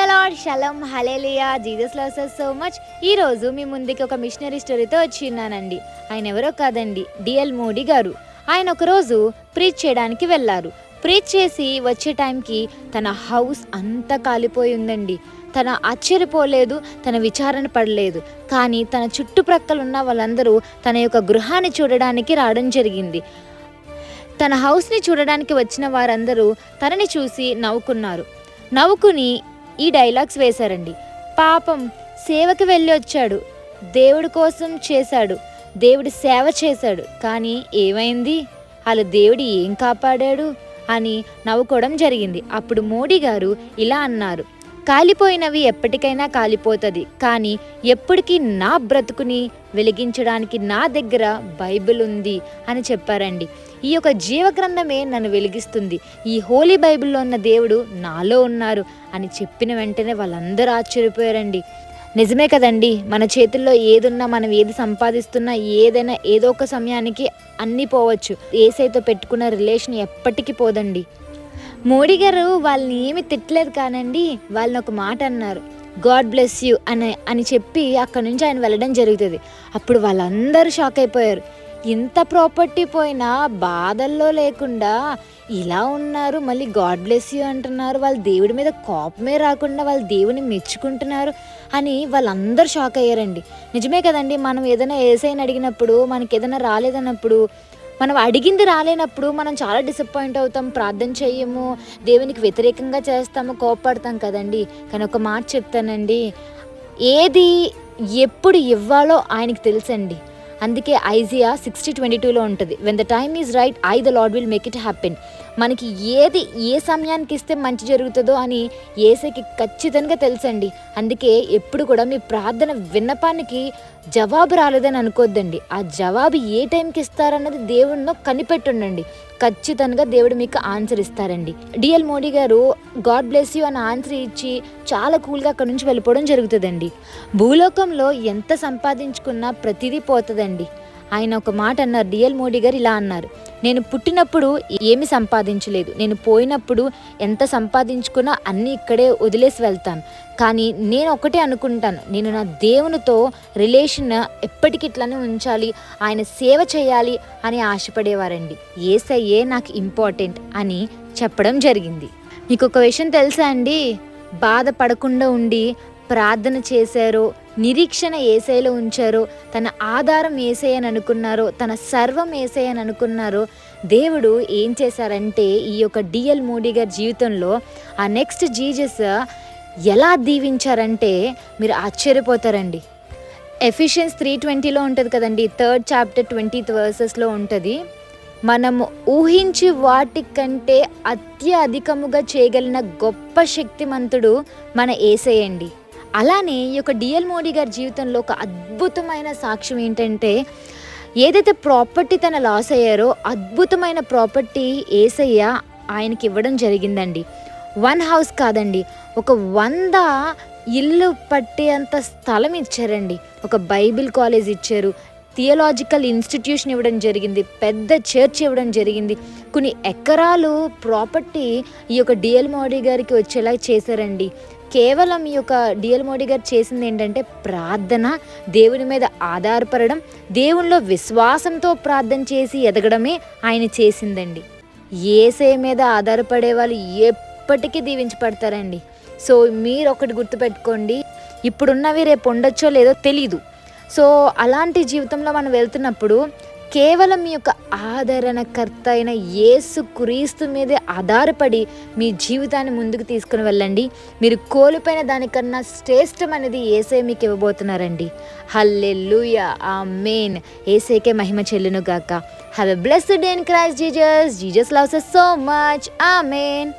The lord, shalom, hallelujah, Jesus loves us so much. ఈరోజు మీ ముందుకి ఒక మిషనరీ స్టోరీతో వచ్చిన్నానండి. ఆయన ఎవరో కాదండి, డిఎల్ మోడీ గారు. ఆయన ఒకరోజు ప్రీచ్ చేయడానికి వెళ్ళారు. ప్రీచ్ చేసి వచ్చే టైంకి తన హౌస్ అంతా కాలిపోయి ఉందండి. తన ఆశ్చర్యపోలేదు, తన విచారణ పడలేదు. కానీ తన చుట్టుప్రక్కల ఉన్న వాళ్ళందరూ తన యొక్క గృహాన్ని చూడడానికి రావడం జరిగింది. తన హౌస్ని చూడడానికి వచ్చిన వారందరూ తనని చూసి నవ్వుకుని ఈ డైలాగ్స్ వేశారండి. పాపం, సేవకి వెళ్ళి వచ్చాడు, దేవుడి కోసం చేశాడు, దేవుడి సేవ చేశాడు, కానీ ఏమైంది, అలా దేవుడు ఏం కాపాడాడు అని నవ్వుకోవడం జరిగింది. అప్పుడు మోడీ గారు ఇలా అన్నారు, కాలిపోయినవి ఎప్పటికైనా కాలిపోతుంది, కానీ ఎప్పటికీ నా బ్రతుకుని వెలిగించడానికి నా దగ్గర బైబిల్ ఉంది అని చెప్పారండి. ఈ యొక్క జీవగ్రంథమే నన్ను వెలిగిస్తుంది, ఈ హోలీ బైబిల్లో ఉన్న దేవుడు నాలో ఉన్నారు అని చెప్పిన వెంటనే వాళ్ళందరూ ఆశ్చర్యపోయారండి. నిజమే కదండి, మన చేతుల్లో ఏదున్నా, మనం ఏది సంపాదిస్తున్నా, ఏదైనా ఏదో ఒక సమయానికి అన్నీ పోవచ్చు. యేసయ్యతో పెట్టుకున్న రిలేషన్ ఎప్పటికీ పోదండి. మోడీ గారు వాళ్ళని ఏమి తిట్టలేదు కానండి, వాళ్ళని ఒక మాట అన్నారు, గాడ్ బ్లెస్ యూ అని చెప్పి అక్కడి నుంచి ఆయన వెళ్ళడం జరుగుతుంది. అప్పుడు వాళ్ళందరూ షాక్ అయిపోయారు. ఇంత ప్రాపర్టీ పోయినా బాధల్లో లేకుండా ఇలా ఉన్నారు, మళ్ళీ గాడ్ బ్లెస్ యూ అంటున్నారు, వాళ్ళ దేవుడి మీద కోపమే రాకుండా వాళ్ళ దేవుని మెచ్చుకుంటున్నారు అని వాళ్ళందరూ షాక్ అయ్యారండి. నిజమే కదండి, మనం ఏదైనా యేసయ్యని అడిగినప్పుడు, మనకి ఏదైనా రాలేదన్నప్పుడు, మనం అడిగింది రాలేనప్పుడు మనం చాలా డిసప్పాయింట్ అవుతాం, ప్రార్థన చెయ్యము, దేవునికి వ్యతిరేకంగా చేస్తాము, కోపడతాం కదండి. కానీ ఒక మాట చెప్తానండి, ఏది ఎప్పుడు ఇవ్వాలో ఆయనకి తెలుసండి. అందుకే ఐజియా 60:22లో ఉంటుంది, when the time is right I the lord will make it happen. మనకి ఏది ఏ సమయానికి ఇస్తే మంచి జరుగుతుందో అని యేసయ్యకి ఖచ్చితంగా తెలుసండి. అందుకే ఎప్పుడు కూడా మీ ప్రార్థన విన్నపానికి జవాబు రాలేదని అనుకోద్దండి. ఆ జవాబు ఏ టైంకి ఇస్తారన్నది దేవుడిలో కనిపెట్టుండండి, ఖచ్చితంగా దేవుడు మీకు ఆన్సర్ ఇస్తారండి. డిఎల్ మోడీ గారు గాడ్ బ్లెస్ యూ అని ఆన్సర్ ఇచ్చి చాలా కూల్గా అక్కడ నుంచి వెళ్ళిపోవడం జరుగుతుందండి. భూలోకంలో ఎంత సంపాదించుకున్నా ప్రతిదీ పోతుందండి. ఆయన ఒక మాట అన్నారు, డిఎల్ మోడీ గారు ఇలా అన్నారు, నేను పుట్టినప్పుడు ఏమి సంపాదించలేదు, నేను పోయినప్పుడు ఎంత సంపాదించుకున్నా అన్నీ ఇక్కడే వదిలేసి వెళ్తాను, కానీ నేను ఒకటే అనుకుంటాను, నేను నా దేవునితో రిలేషన్ ఎప్పటికి ఇట్లానే ఉంచాలి, ఆయన సేవ చేయాలి అని ఆశపడేవారండి. యేసయ్యే నాకు ఇంపార్టెంట్ అని చెప్పడం జరిగింది. మీకు ఒక విషయం తెలుసా అండి, బాధపడకుండా ఉండి ప్రార్థన చేశారో, నిరీక్షణ యేసయ్యలో ఉంచారో, తన ఆధారం యేసయ్య అని అనుకున్నారో, తన సర్వం యేసయ్య అని అనుకున్నారో, దేవుడు ఏం చేశారంటే ఈ యొక్క డిఎల్ మోడీ గారి జీవితంలో ఆ నెక్స్ట్ జీసస్ ఎలా దీవించారంటే మీరు ఆశ్చర్యపోతారండి. ఎఫిషియన్స్ 3:20లో ఉంటుంది కదండి, 3rd chapter 20th verses ఉంటుంది, మనము ఊహించి వాటికంటే అత్యధికముగా చేయగలిగిన గొప్ప శక్తిమంతుడు మన యేసయ్య అండి. అలానే ఈ యొక్క డిఎల్ మోడీ గారి జీవితంలో ఒక అద్భుతమైన సాక్ష్యం ఏంటంటే, ఏదైతే ప్రాపర్టీ తన లాస్ అయ్యారో అద్భుతమైన ప్రాపర్టీ యేసయ్య ఆయనకి ఇవ్వడం జరిగిందండి. 1 house కాదండి, ఒక 100 ఇల్లు పట్టేంత స్థలం ఇచ్చారండి. ఒక బైబిల్ కాలేజ్ ఇచ్చారు, థియలాజికల్ ఇన్స్టిట్యూషన్ ఇవ్వడం జరిగింది, పెద్ద చర్చ్ ఇవ్వడం జరిగింది, కొన్ని ఎకరాలు ప్రాపర్టీ ఈ యొక్క డిఎల్ మోడీ గారికి వచ్చేలా చేశారండి. కేవలం ఈ యొక్క డిఎల్ మోడీ గారు చేసింది ఏంటంటే ప్రార్థన, దేవుని మీద ఆధారపడడం, దేవునిలో విశ్వాసంతో ప్రార్థన చేసి ఎదగడమే ఆయన చేసిందండి. యేసయ్య మీద ఆధారపడే వాళ్ళు ఎప్పటికీ దీవించబడతారండి. సో మీరు ఒకటి గుర్తుపెట్టుకోండి, ఇప్పుడున్నవి రేపు ఉండొచ్చో లేదో తెలీదు. సో అలాంటి జీవితంలో మనం వెళ్తున్నప్పుడు కేవలం మీ యొక్క ఆదరణకర్త అయిన యేసు క్రీస్తు మీదే ఆధారపడి మీ జీవితాన్ని ముందుకు తీసుకుని వెళ్ళండి. మీరు కోల్పోయిన దానికన్నా శ్రేష్టమైనది యేసయ్య మీకు ఇవ్వబోతున్నారండి. హల్లెలూయా, ఆమేన్. యేసయ్యకే మహిమ చెల్లును గాక. Have a blessed day in Christ Jesus. Jesus loves us so much. Amen.